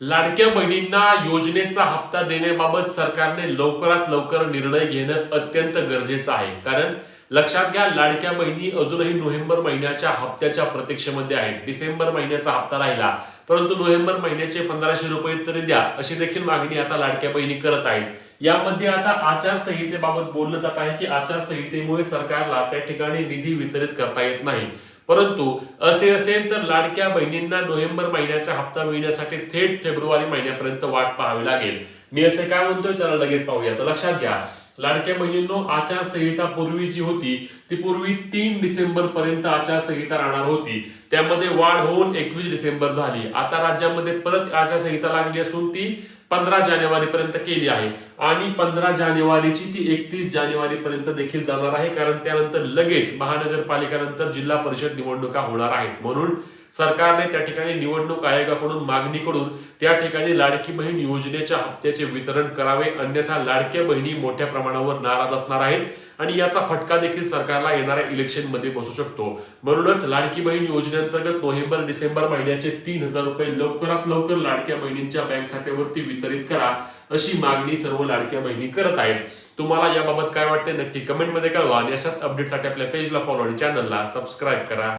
लाडक्या बहिणींना योजनेचा हप्ता देण्याबाबत सरकारने लवकरात लवकर निर्णय घेणं अत्यंत गरजेचं आहे. कारण लक्षात घ्या, लाडक्या बहिणी अजूनही नोव्हेंबर महिन्याच्या हप्त्याच्या प्रतीक्षेमध्ये आहेत. डिसेंबर महिन्याचा हप्ता राहिला, परंतु नोव्हेंबर महिन्याचे 1500 रुपये तरी द्या, अशी देखील मागणी आता लाडक्या बहिणी करत आहेत. यामध्ये आता आचारसंहितेबाबत बोललं जात आहे की आचारसंहितेमुळे सरकारला त्या ठिकाणी निधी वितरित करता येत नाही. परंतु असे असेल तर लाडक्या बहिणींना नोव्हेंबर महिन्याचा हप्ता मिळण्यासाठी थेट फेब्रुवारी महिन्यापर्यंत वाट पाहावी लागेल. मी असे काय म्हणतोय, चला लगेच पाहूया. तर लक्षात घ्या, लाडक्या बहिणींनो, आचारसंहिता पूर्वी जी होती ती पूर्वी 3 डिसेंबर पर्यंत आचारसंहिता राहणार होती. त्यामध्ये वाढ होऊन 21 डिसेंबर झाली. आता राज्यामध्ये परत आचारसंहिता लागली असून ती 15 जानेवारी पर्यंत केली आहे आणि 15 जानेवारीची ती 31 जानेवारी पर्यंत देखील जाणार आहे. कारण त्यानंतर लगेच महानगरपालिकानंतर जिल्हा परिषद निवडणुका होणार आहेत. म्हणून सरकारने त्या ठिकाणी निवडणूक आयोगाकडून मागणी करून त्या ठिकाणी लाडकी बहीण योजनेच्या हप्त्याचे वितरण करावे, अन्यथा लाडक्या बहिणी मोठ्या प्रमाणावर नाराज असणार आहेत आणि याचा फटका देखील सरकारला येणाऱ्या इलेक्शन मध्ये बसू शकतो. म्हणूनच लाडकी बहीण योजनेअंतर्गत नोव्हेंबर डिसेंबर महिन्याचे 3000 रुपये लवकरात लवकर लाडक्या बहिणींच्या बँक खात्यावरती वितरित करा, अशी मागणी सर्व लाडक्या बहिणी करत आहेत. तुम्हाला याबाबत काय वाटते नक्की कमेंटमध्ये कळवा आणि अशाच अपडेटसाठी आपल्या पेजला फॉलो आणि चॅनलला सबस्क्राईब करा.